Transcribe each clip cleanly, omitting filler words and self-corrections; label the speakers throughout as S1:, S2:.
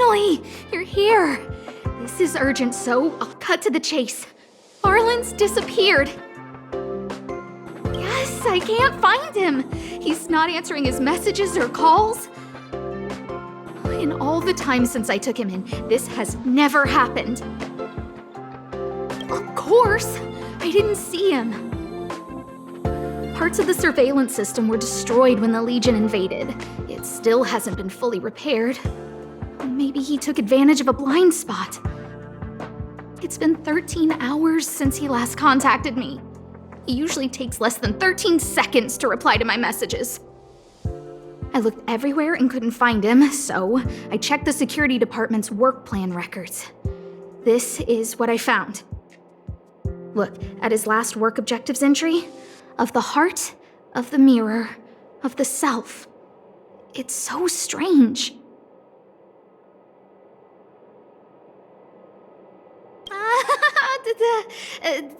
S1: Finally! You're here! This is urgent, so I'll cut to the chase. Arlan's disappeared. Yes, I can't find him. He's not answering his messages or calls. In all the time since I took him in, this has never happened. Of course, I didn't see him. Parts of the surveillance system were destroyed when the Legion invaded. It still hasn't been fully repaired. Maybe he took advantage of a blind spot. It's been 13 hours since he last contacted me. He usually takes less than 13 seconds to reply to my messages. I looked everywhere and couldn't find him, so I checked the security department's work plan records. This is what I found. Look at his last work objectives entry. Of the heart, of the mirror, of the self. It's so strange.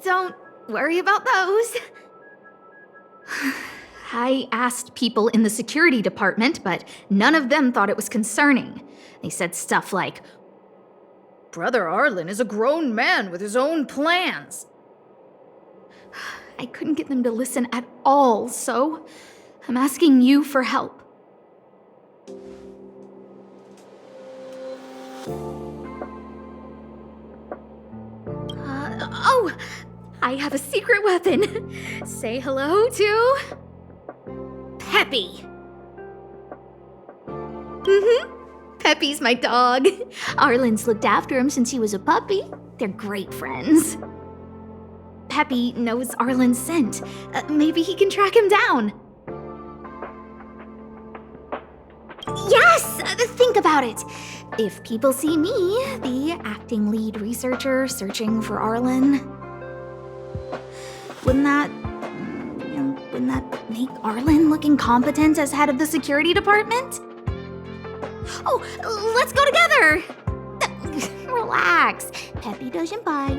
S1: Don't worry about those. I asked people in the security department, but none of them thought it was concerning. They said stuff like, "Brother Arlan is a grown man with his own plans." I couldn't get them to listen at all, so I'm asking you for help. Oh, I have a secret weapon. Say hello to Peppy. Peppy's my dog. Arlan's looked after him since he was a puppy. They're great friends. Peppy knows Arlan's scent. Maybe he can track him down. Yes! Think about it. If people see me, the acting lead researcher searching for Arlan, wouldn't that make Arlan look incompetent as head of the security department? Oh, let's go together! Relax. Peppy doesn't bite.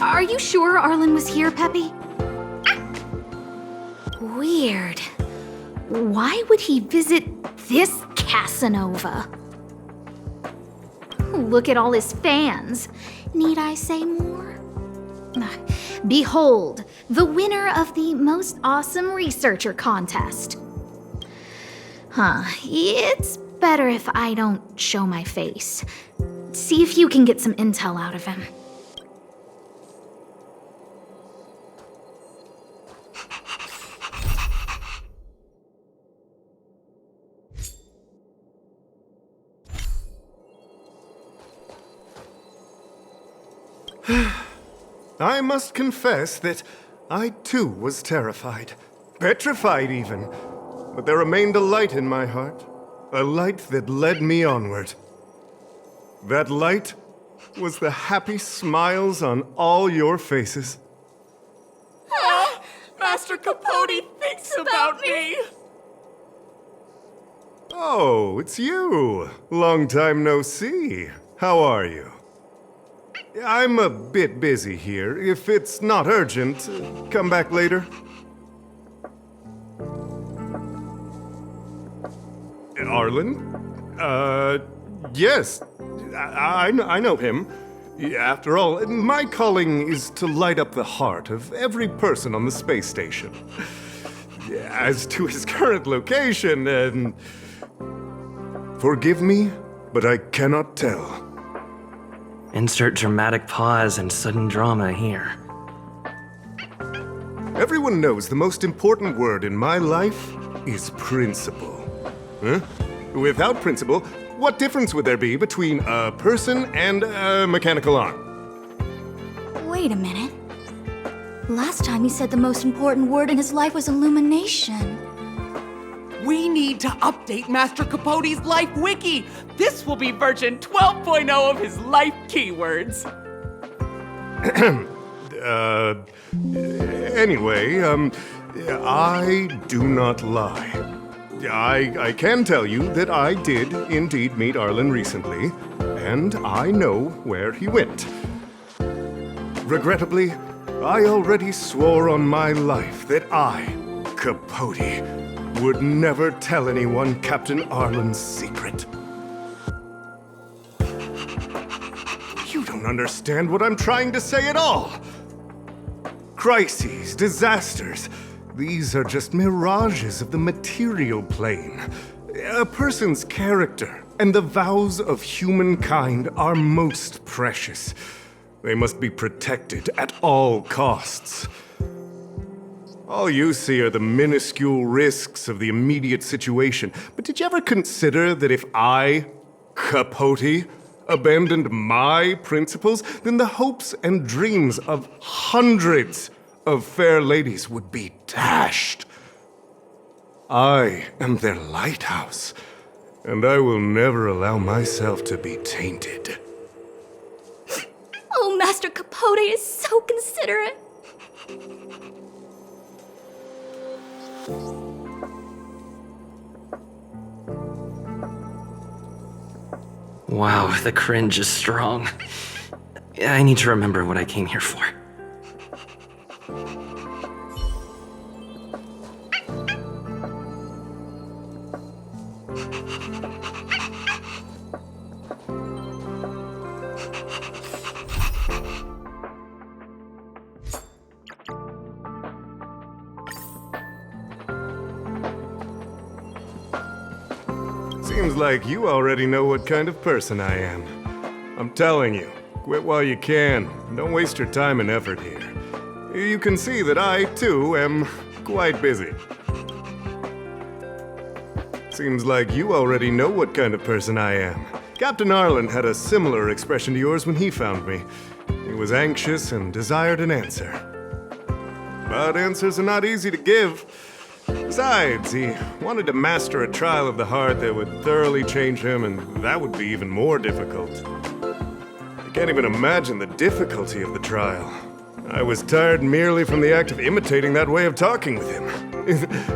S1: Are you sure Arlan was here, Peppy? Weird. Why would he visit this Casanova? Look at all his fans. Need I say more? Behold, the winner of the most awesome researcher contest. It's better if I don't show my face. See if you can get some intel out of him.
S2: I must confess that I too was terrified. Petrified even. But there remained a light in my heart. A light that led me onward. That light was the happy smiles on all your faces.
S3: Master Capote thinks about me!
S2: Oh, it's you. Long time no see. How are you? I'm a bit busy here. If it's not urgent, come back later. Arlan? Yes. I know him. After all, my calling is to light up the heart of every person on the space station. As to his current location, forgive me, but I cannot tell.
S4: Insert dramatic pause and sudden drama here.
S2: Everyone knows the most important word in my life is principle. Huh? Without principle, what difference would there be between a person and a mechanical arm?
S1: Wait a minute. Last time he said the most important word in his life was illumination.
S3: We need to update Master Capote's life wiki! This will be version 12.0 of his life keywords.
S2: Anyway, I do not lie. I can tell you that I did indeed meet Arlan recently, and I know where he went. Regrettably, I already swore on my life that I, Capote, would never tell anyone Captain Arlan's secret. You don't understand what I'm trying to say at all. Crises, disasters, these are just mirages of the material plane. A person's character and the vows of humankind are most precious. They must be protected at all costs. All you see are the minuscule risks of the immediate situation. But did you ever consider that if I, Capote, abandoned my principles, then the hopes and dreams of hundreds of fair ladies would be dashed? I am their lighthouse, and I will never allow myself to be tainted.
S1: Oh, Master Capote is so considerate.
S4: Wow, the cringe is strong. I need to remember what I came here for.
S2: Seems like you already know what kind of person I am. I'm telling you, quit while you can. Don't waste your time and effort here. You can see that I, too, am quite busy. Seems like you already know what kind of person I am. Captain Arlan had a similar expression to yours when he found me. He was anxious and desired an answer. But answers are not easy to give. Besides, he wanted to master a trial of the heart that would thoroughly change him, and that would be even more difficult. I can't even imagine the difficulty of the trial. I was tired merely from the act of imitating that way of talking with him.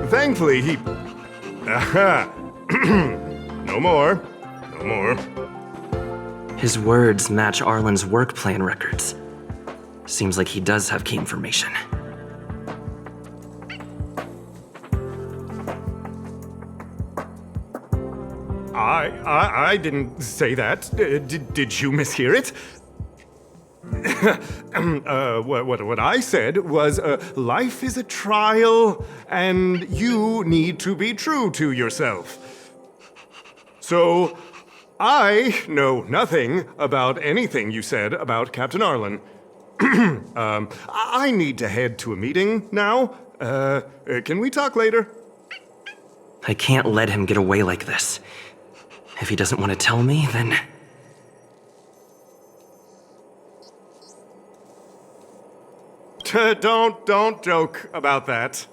S2: Thankfully, he... Aha! No more. No more.
S4: His words match Arlan's work plan records. Seems like he does have key information.
S2: I didn't say that. Did you mishear it? What I said was, life is a trial, and you need to be true to yourself. So, I know nothing about anything you said about Captain Arlan. I need to head to a meeting now. Can we talk later?
S4: I can't let him get away like this. If he doesn't want to tell me, then...
S2: Don't joke about that.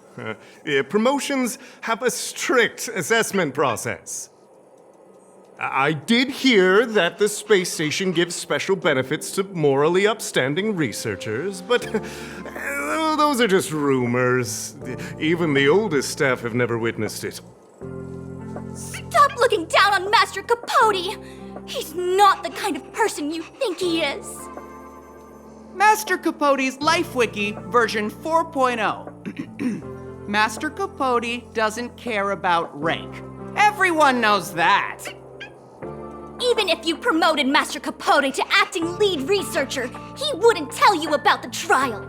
S2: Promotions have a strict assessment process. I did hear that the space station gives special benefits to morally upstanding researchers, but those are just rumors. Even the oldest staff have never witnessed it.
S1: Stop looking down on Master Capote! He's not the kind of person you think he is.
S3: Master Capote's Life Wiki version 4.0. Master Capote doesn't care about rank. Everyone knows that.
S1: Even if you promoted Master Capote to acting lead researcher, he wouldn't tell you about the trial.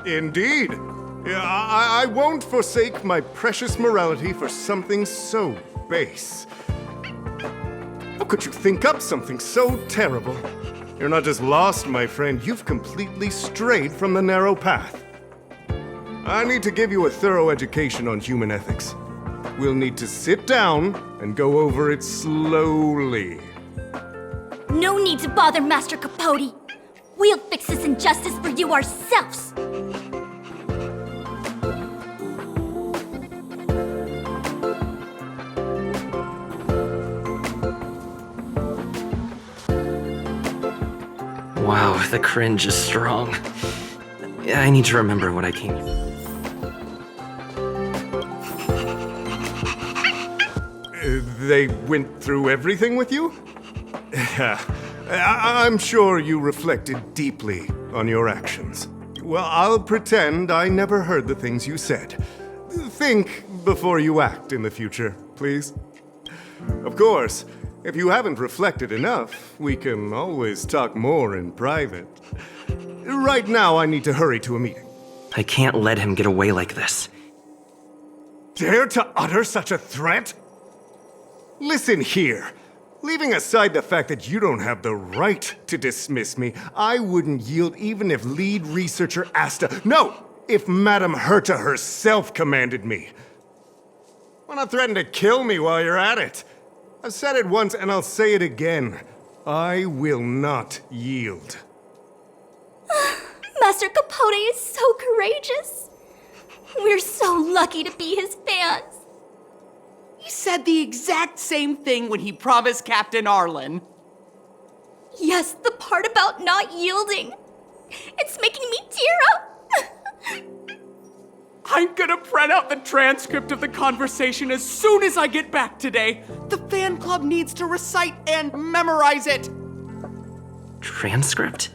S2: Indeed. I won't forsake my precious morality for something so base. How could you think up something so terrible? You're not just lost, my friend, you've completely strayed from the narrow path. I need to give you a thorough education on human ethics. We'll need to sit down and go over it slowly.
S1: No need to bother Master Capote. We'll fix this injustice for you ourselves.
S4: Wow, the cringe is strong. I need to remember what I came.
S2: They went through everything with you? I'm sure you reflected deeply on your actions. Well, I'll pretend I never heard the things you said. Think before you act in the future, please. Of course, if you haven't reflected enough, we can always talk more in private. Right now, I need to hurry to a meeting.
S4: I can't let him get away like this.
S2: Dare to utter such a threat? Listen here. Leaving aside the fact that you don't have the right to dismiss me, I wouldn't yield even if lead researcher Asta... No! If Madame Herta herself commanded me. Why not threaten to kill me while you're at it? I've said it once and I'll say it again. I will not yield.
S5: Master Capote is so courageous. We're so lucky to be his fans.
S3: He said the exact same thing when he promised Captain Arlan.
S5: Yes, the part about not yielding. It's making me tear up.
S3: I'm gonna print out the transcript of the conversation as soon as I get back today. The fan club needs to recite and memorize it.
S4: Transcript?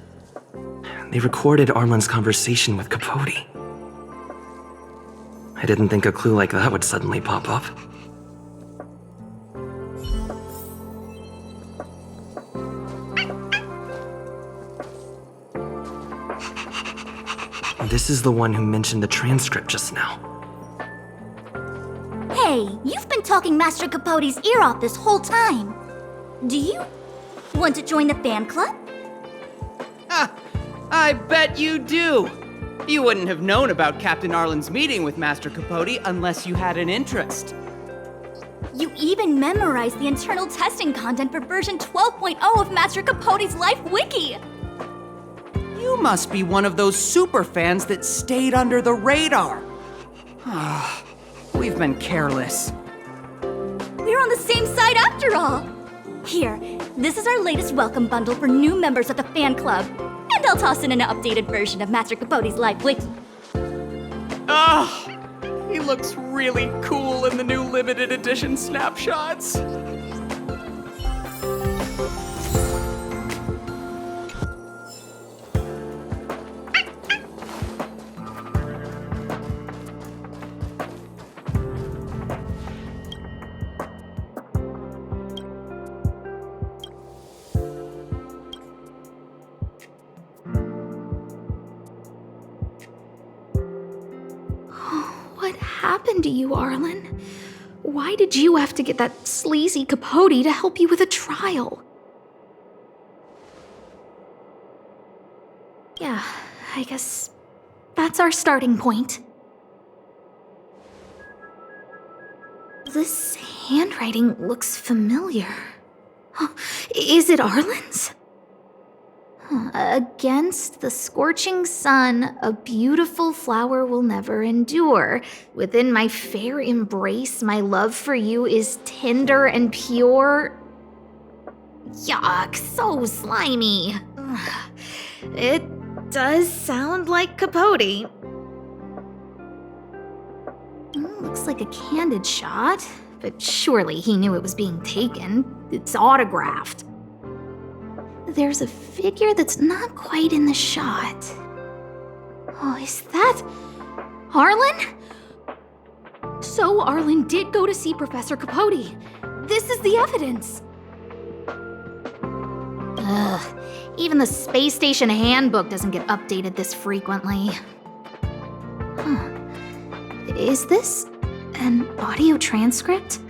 S4: They recorded Arlan's conversation with Capote. I didn't think a clue like that would suddenly pop up. This is the one who mentioned the transcript just now.
S5: Hey, you've been talking Master Capote's ear off this whole time. Do you want to join the fan club?
S3: I bet you do. You wouldn't have known about Captain Arlan's meeting with Master Capote unless you had an interest.
S5: You even memorized the internal testing content for version 12.0 of Master Capote's Life Wiki.
S3: You must be one of those super fans that stayed under the radar. We've been careless.
S5: We're on the same side after all. Here, this is our latest welcome bundle for new members of the fan club. And I'll toss in an updated version of Master Capote's Life Wiki.
S3: He looks really cool in the new limited edition snapshots.
S1: What happened to you, Arlan? Why did you have to get that sleazy Capote to help you with a trial? Yeah, I guess that's our starting point. This handwriting looks familiar. Huh, is it Arlan's? Against the scorching sun, a beautiful flower will never endure. Within my fair embrace, my love for you is tender and pure. Yuck, so slimy. Ugh. It does sound like Capote. Looks like a candid shot, but surely he knew it was being taken. It's autographed. There's a figure that's not quite in the shot. Oh, is that Arlan? So Arlan did go to see Professor Capote. This is the evidence. Ugh, even the space station handbook doesn't get updated this frequently. Huh. Is this an audio transcript?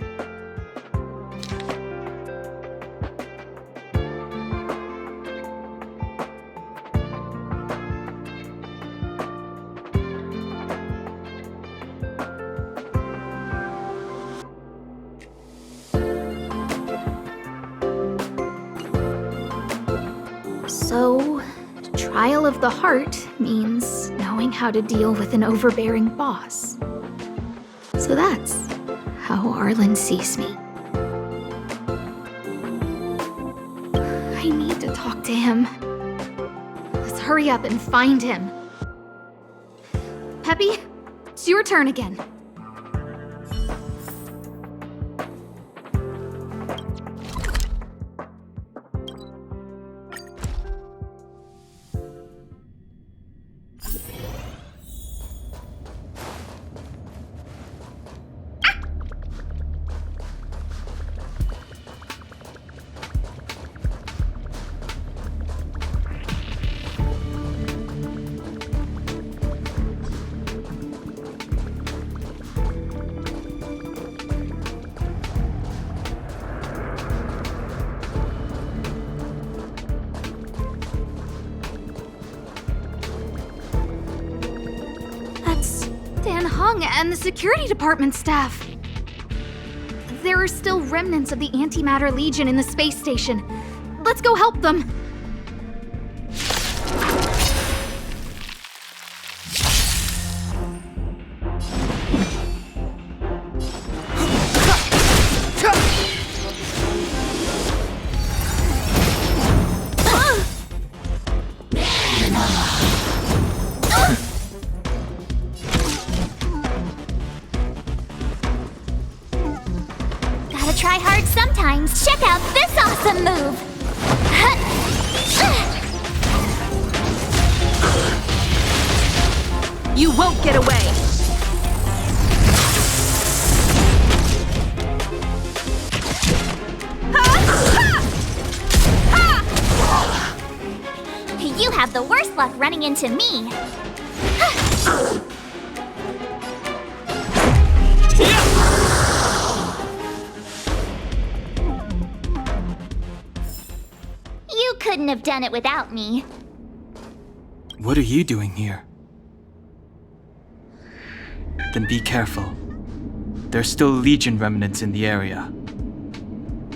S1: So, trial of the heart means knowing how to deal with an overbearing boss. So that's how Arlan sees me. I need to talk to him. hurry up and find him. Peppy, it's your turn again. And the security department staff. There are still remnants of the Antimatter Legion in the space station. Let's go help them.
S5: Try hard sometimes. Check out this awesome move!
S6: You won't get away!
S5: You have the worst luck running into me. You couldn't have done it without me.
S7: What are you doing here? Then be careful. There's still Legion remnants in the area.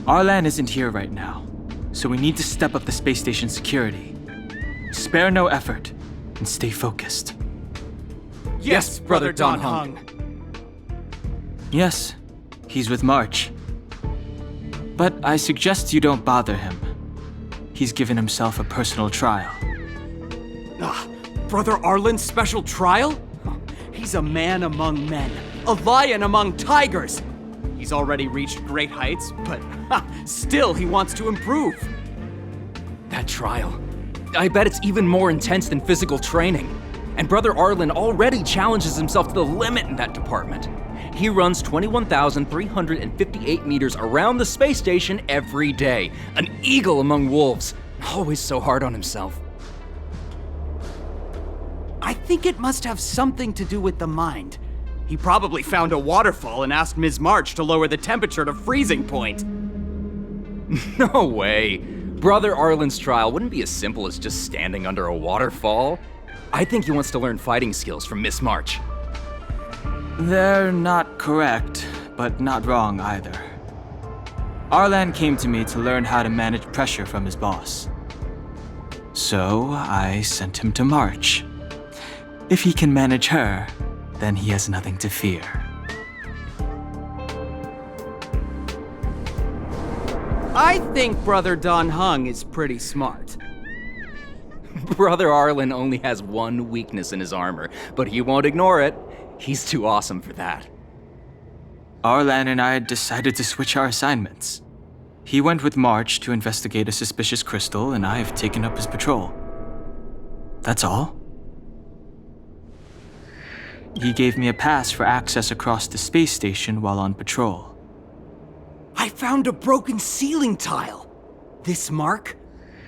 S7: Arlan isn't here right now, so we need to step up the space station security. Spare no effort and stay focused.
S3: Yes, Brother Don Hung.
S7: Yes, he's with March. But I suggest you don't bother him. He's given himself a personal trial.
S3: Brother Arlan's special trial? He's a man among men, a lion among tigers. He's already reached great heights, but still he wants to improve.
S8: That trial. I bet it's even more intense than physical training. And Brother Arlan already challenges himself to the limit in that department. He runs 21,358 meters around the space station every day. An eagle among wolves. Always so hard on himself.
S3: I think it must have something to do with the mind. He probably found a waterfall and asked Ms. March to lower the temperature to freezing point.
S8: No way. Brother Arlan's trial wouldn't be as simple as just standing under a waterfall. I think he wants to learn fighting skills from Miss March.
S7: They're not correct, but not wrong either. Arlan came to me to learn how to manage pressure from his boss. So I sent him to March. If he can manage her, then he has nothing to fear.
S3: I think Brother Don Hung is pretty smart.
S8: Brother Arlan only has one weakness in his armor, but he won't ignore it. He's too awesome for that.
S7: Arlan and I decided to switch our assignments. He went with March to investigate a suspicious crystal, and I've taken up his patrol. That's all. He gave me a pass for access across the space station while on patrol.
S3: I found a broken ceiling tile. This mark?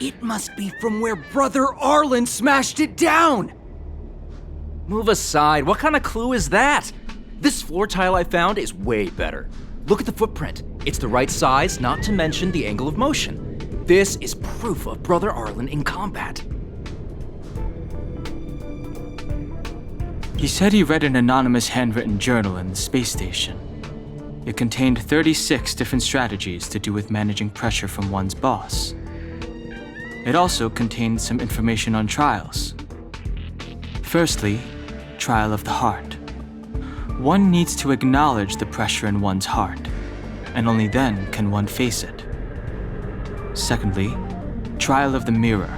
S3: It must be from where Brother Arlan smashed it down.
S8: Move aside. What kind of clue is that? This floor tile I found is way better. Look at the footprint. It's the right size, not to mention the angle of motion. This is proof of Brother Arlan in combat.
S7: He said he read an anonymous handwritten journal in the space station. It contained 36 different strategies to do with managing pressure from one's boss. It also contained some information on trials. Firstly, trial of the heart. One needs to acknowledge the pressure in one's heart, and only then can one face it. Secondly, trial of the mirror.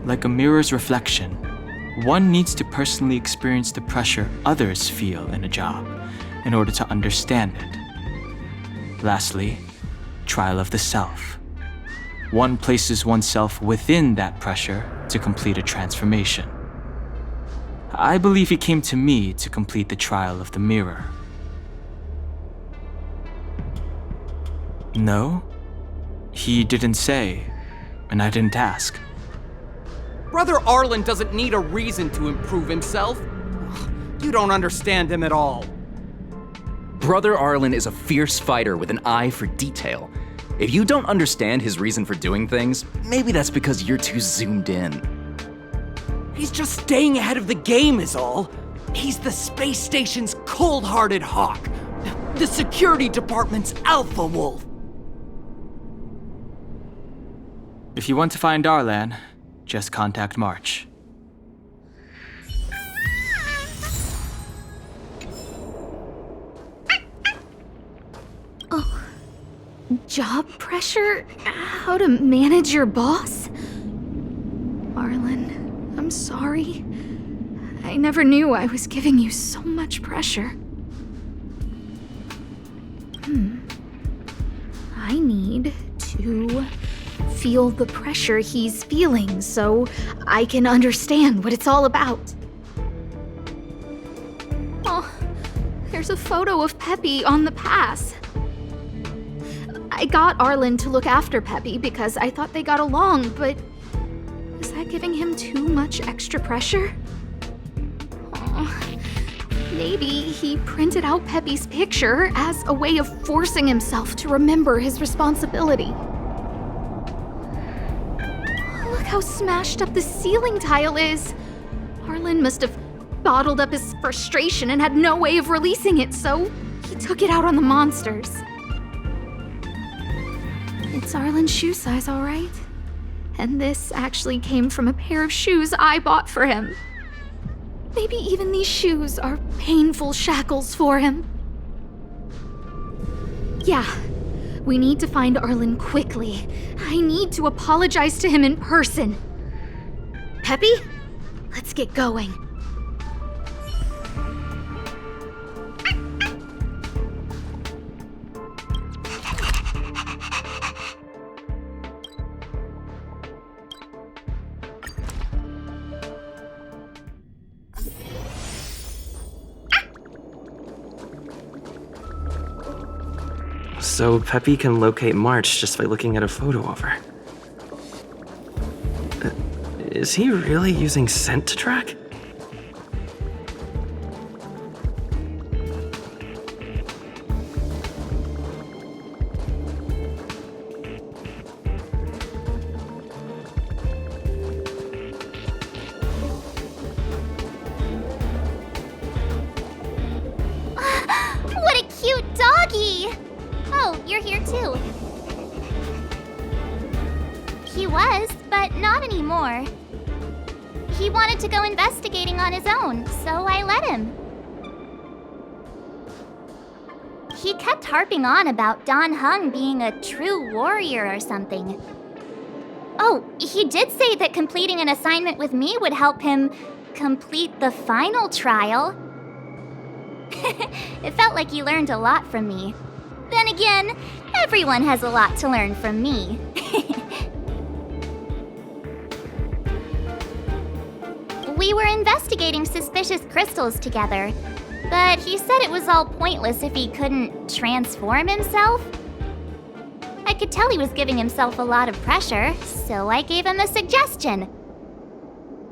S7: Like a mirror's reflection, one needs to personally experience the pressure others feel in a job in order to understand it. Lastly, trial of the self. One places oneself within that pressure to complete a transformation. I believe he came to me to complete the trial of the mirror. No? He didn't say, and I didn't ask.
S3: Brother Arlan doesn't need a reason to improve himself. You don't understand him at all.
S8: Brother Arlan is a fierce fighter with an eye for detail. If you don't understand his reason for doing things, maybe that's because you're too zoomed in.
S3: He's just staying ahead of the game is all. He's the space station's cold-hearted hawk. The security department's alpha wolf.
S7: If you want to find Arlan, just contact March.
S1: Job pressure? How to manage your boss? Arlan, I'm sorry. I never knew I was giving you so much pressure. I need to feel the pressure he's feeling so I can understand what it's all about. Oh, there's a photo of Peppy on the pass. I got Arlan to look after Peppy because I thought they got along, but was that giving him too much extra pressure? Maybe he printed out Peppy's picture as a way of forcing himself to remember his responsibility. Look how smashed up the ceiling tile is. Arlan must have bottled up his frustration and had no way of releasing it, so he took it out on the monsters. It's Arlan's shoe size, all right. And this actually came from a pair of shoes I bought for him. Maybe even these shoes are painful shackles for him. Yeah, we need to find Arlan quickly. I need to apologize to him in person. Peppy, let's get going.
S4: So Peppy can locate March just by looking at a photo of her. Is he really using scent to track?
S5: What a cute doggy! Oh, you're here too. He was, but not anymore. He wanted to go investigating on his own, so I let him. He kept harping on about Dan Heng being a true warrior or something. Oh, he did say that completing an assignment with me would help him complete the final trial. It felt like he learned a lot from me. Then again, everyone has a lot to learn from me. We were investigating suspicious crystals together, but he said it was all pointless if he couldn't transform himself. I could tell he was giving himself a lot of pressure, so I gave him a suggestion.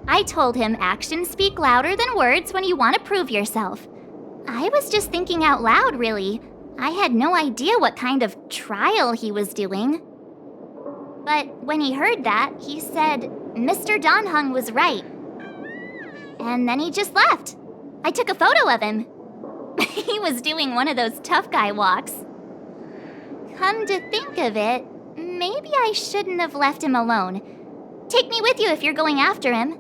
S5: I told him actions speak louder than words when you want to prove yourself. I was just thinking out loud, really. I had no idea what kind of trial he was doing. But when he heard that, he said Mr. Dan Heng was right. And then he just left. I took a photo of him. He was doing one of those tough guy walks. Come to think of it, maybe I shouldn't have left him alone. Take me with you if you're going after him.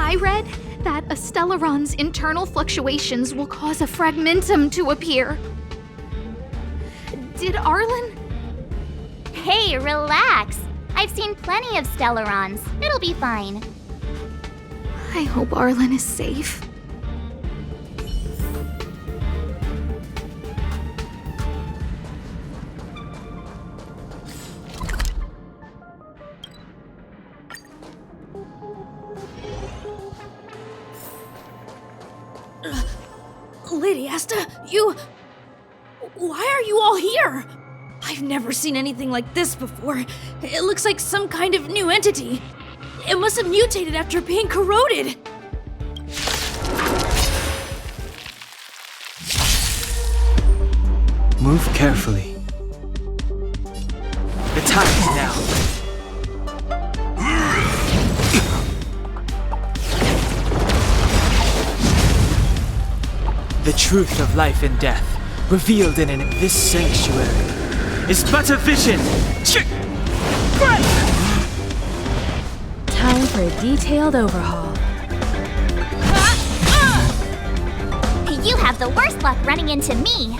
S1: I read that a Stellaron's internal fluctuations will cause a fragmentum to appear. Did Arlan?
S5: Hey, relax. I've seen plenty of Stellarons. It'll be fine.
S1: I hope Arlan is safe.
S6: Lady Asta, you... Why are you all here? I've never seen anything like this before. It looks like some kind of new entity. It must have mutated after being corroded.
S7: Move carefully. The time is now. The truth of life and death, revealed in this sanctuary, is but a vision.
S6: Time for a detailed overhaul.
S5: You have the worst luck running into me.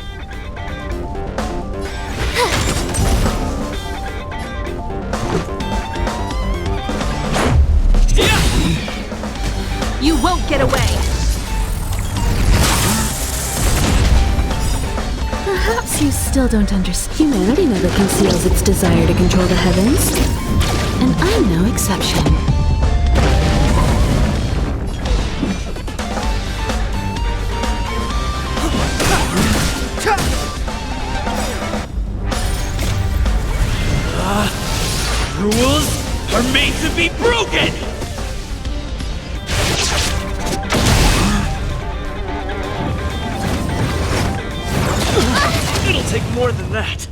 S6: You won't get away! Perhaps you still don't understand. Humanity never conceals its desire to control the heavens. And I'm no exception.
S8: Rules are made to be broken! It'll take more than that.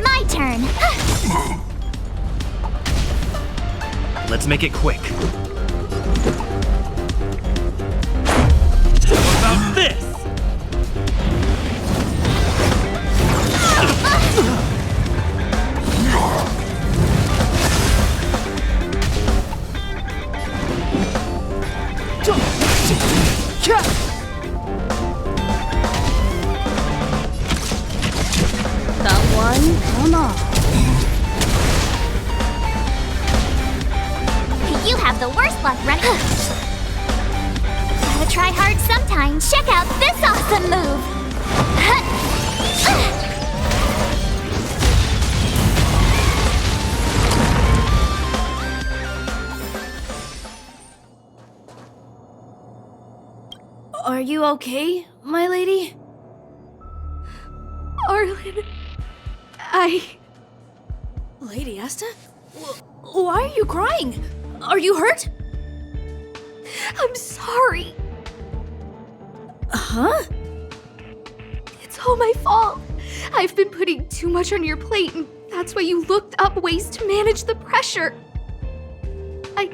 S5: My turn.
S8: Let's make it quick. How about this?
S6: That one, come on.
S5: You have the worst luck running. Gotta try hard sometimes. Check out this awesome move.
S6: Are you okay, my lady?
S1: Arlan,
S6: Lady Asta? Why are you crying? Are you hurt?
S1: I'm sorry.
S6: Huh?
S1: It's all my fault. I've been putting too much on your plate, and that's why you looked up ways to manage the pressure. I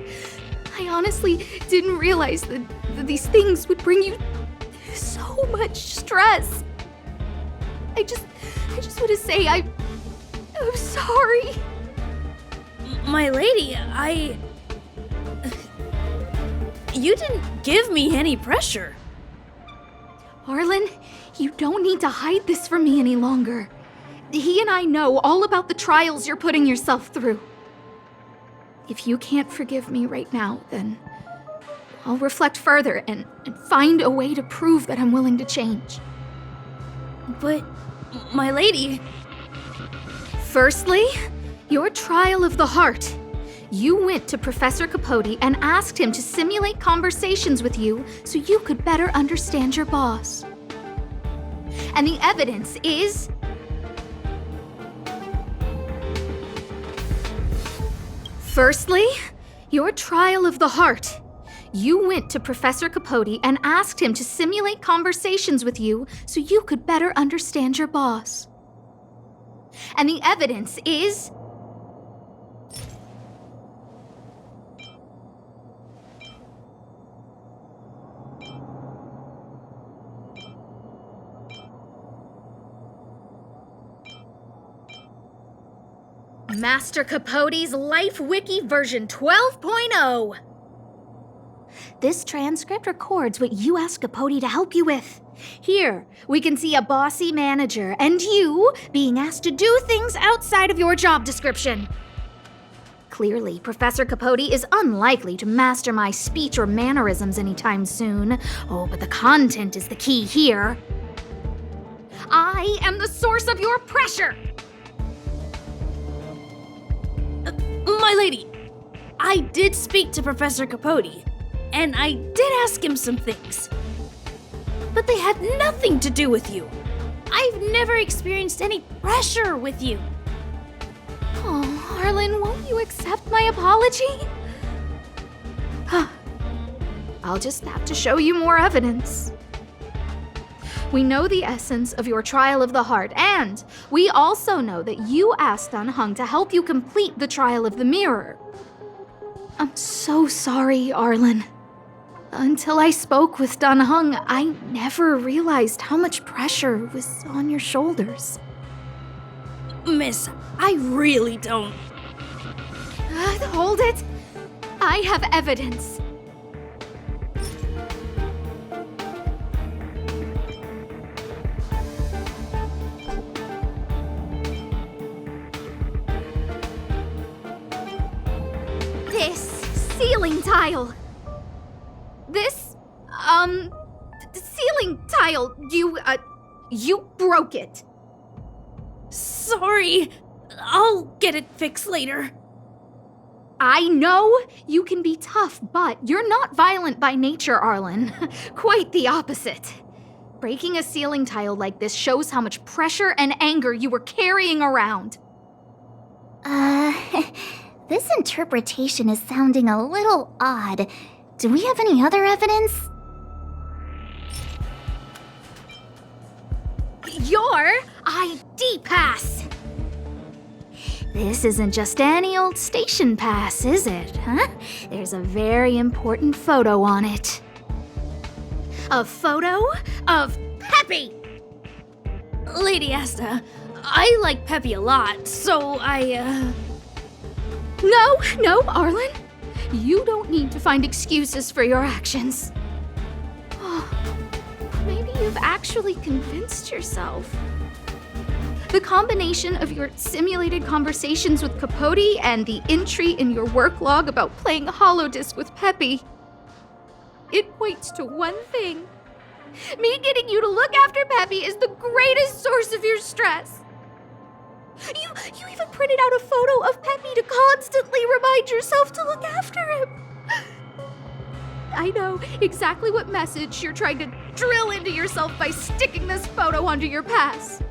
S1: honestly didn't realize that these things would bring you so much stress. I just want to say I'm sorry.
S6: My lady, You didn't give me any pressure.
S1: Arlan, you don't need to hide this from me any longer. He and I know all about the trials you're putting yourself through. If you can't forgive me right now, then I'll reflect further and find a way to prove that I'm willing to change.
S6: But, my lady...
S1: Firstly, your trial of the heart. You went to Professor Capote and asked him to simulate conversations with you so you could better understand your boss. And the evidence is... Firstly, your trial of the heart. You went to Professor Capote and asked him to simulate conversations with you so you could better understand your boss. And the evidence is... Master Capote's Life Wiki version 12.0. This transcript records what you asked Capote to help you with. Here, we can see a bossy manager and you being asked to do things outside of your job description. Clearly, Professor Capote is unlikely to master my speech or mannerisms anytime soon. Oh, but the content is the key here. I am the source of your pressure!
S6: My lady, I did speak to Professor Capote, and I did ask him some things. But they had nothing to do with you. I've never experienced any pressure with you.
S1: Oh, Arlan, won't you accept my apology? I'll just have to show you more evidence. We know the essence of your trial of the heart, and we also know that you asked Dunhung to help you complete the trial of the mirror. I'm so sorry, Arlan. Until I spoke with Dunhung, I never realized how much pressure was on your shoulders.
S6: Miss, I really don't.
S1: Hold it! I have evidence. This ceiling tile. This, ceiling tile, you broke it.
S6: Sorry. I'll get it fixed later.
S1: I know you can be tough, but you're not violent by nature, Arlan. Quite the opposite. Breaking a ceiling tile like this shows how much pressure and anger you were carrying around.
S5: This interpretation is sounding a little odd. Do we have any other evidence?
S1: Your ID pass! This isn't just any old station pass, is it, huh? There's a very important photo on it. A photo of Peppy!
S6: Lady Asta, I like Peppy a lot, so
S1: No, Arlan. You don't need to find excuses for your actions. Oh, maybe you've actually convinced yourself. The combination of your simulated conversations with Capote and the entry in your work log about playing Holodisc with Peppy, it points to one thing. Me getting you to look after Peppy is the greatest source of your stress. You even printed out a photo of Peppy to constantly remind yourself to look after him. I know exactly what message you're trying to drill into yourself by sticking this photo onto your pass.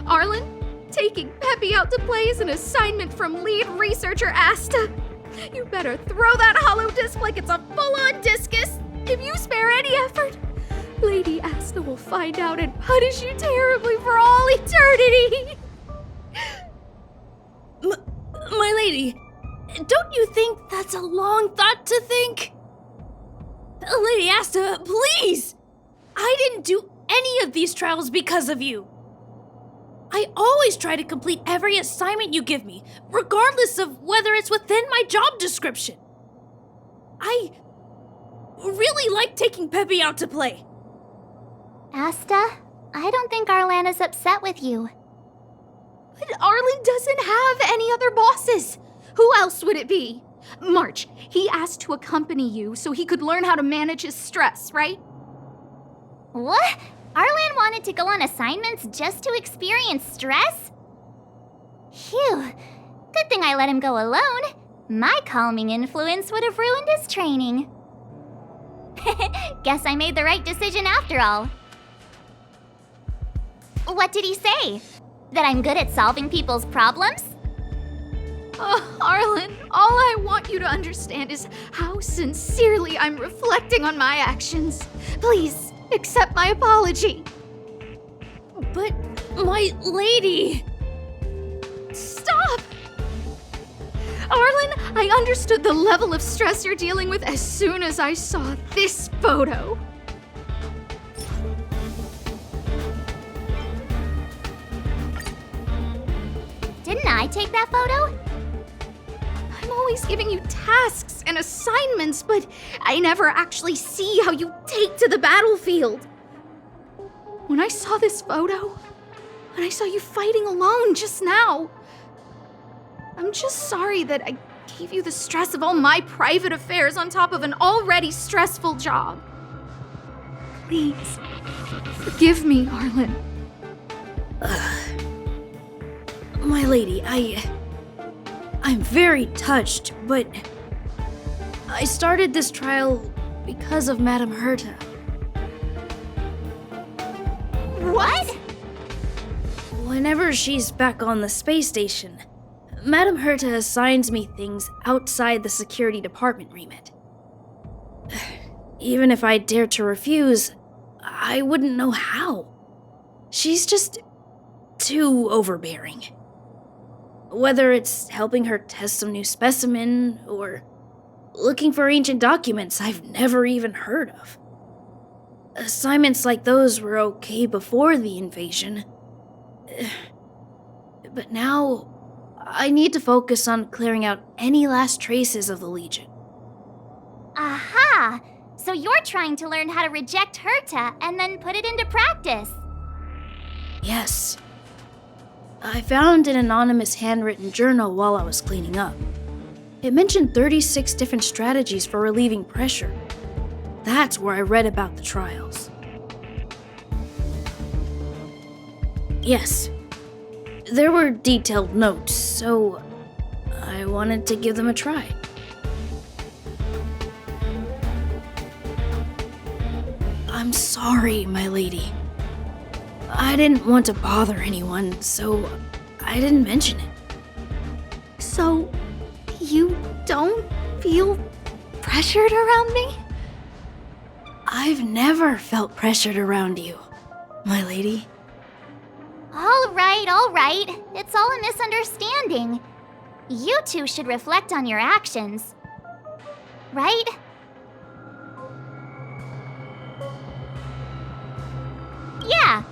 S1: Arlan, taking Peppy out to play is an assignment from lead researcher Asta. You better throw that holodisc like it's a full-on discus. If you spare any effort, Lady Asta will find out and punish you terribly for all eternity.
S6: My lady, don't you think that's a long thought to think? Lady Asta, please! I didn't do any of these trials because of you. I always try to complete every assignment you give me, regardless of whether it's within my job description. I really like taking Peppy out to play.
S5: Asta, I don't think Arlan is upset with you.
S1: But Arlan doesn't have any other bosses. Who else would it be? March, he asked to accompany you so he could learn how to manage his stress, right?
S5: What? Arlan wanted to go on assignments just to experience stress? Phew. Good thing I let him go alone. My calming influence would have ruined his training. Guess I made the right decision after all. What did he say? That I'm good at solving people's problems?
S1: Oh, Arlan, all I want you to understand is how sincerely I'm reflecting on my actions. Please, accept my apology.
S6: But, my lady...
S1: Stop! Arlan, I understood the level of stress you're dealing with as soon as I saw this photo.
S5: Didn't I take that photo?
S1: always giving you tasks and assignments, but I never actually see how you take to the battlefield. When I saw this photo, when I saw you fighting alone just now, I'm just sorry that I gave you the stress of all my private affairs on top of an already stressful job. Please, forgive me, Arlan.
S6: My lady, I'm very touched, but I started this trial because of Madame Herta.
S5: What?
S6: Whenever she's back on the space station, Madame Herta assigns me things outside the security department remit. Even if I dared to refuse, I wouldn't know how. She's just too overbearing. Whether it's helping her test some new specimen or looking for ancient documents I've never even heard of. Assignments like those were okay before the invasion. But now, I need to focus on clearing out any last traces of the Legion.
S5: Aha! So you're trying to learn how to reject Herta and then put it into practice.
S6: Yes. I found an anonymous handwritten journal while I was cleaning up. It mentioned 36 different strategies for relieving pressure. That's where I read about the trials. Yes. There were detailed notes, so I wanted to give them a try. I'm sorry, my lady. I didn't want to bother anyone, so I didn't mention it.
S1: So, you don't feel pressured around me?
S6: I've never felt pressured around you, my lady.
S5: All right. It's all a misunderstanding. You two should reflect on your actions. Right? Yeah.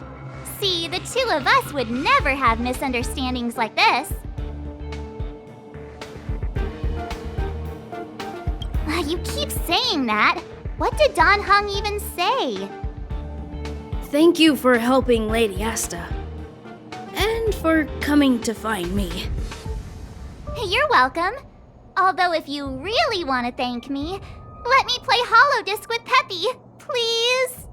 S5: See, the two of us would never have misunderstandings like this. You keep saying that. What did Don Hung even say?
S6: Thank you for helping Lady Asta. And for coming to find me.
S5: You're welcome. Although if you really want to thank me, let me play Hollow Disc with Peppy, please.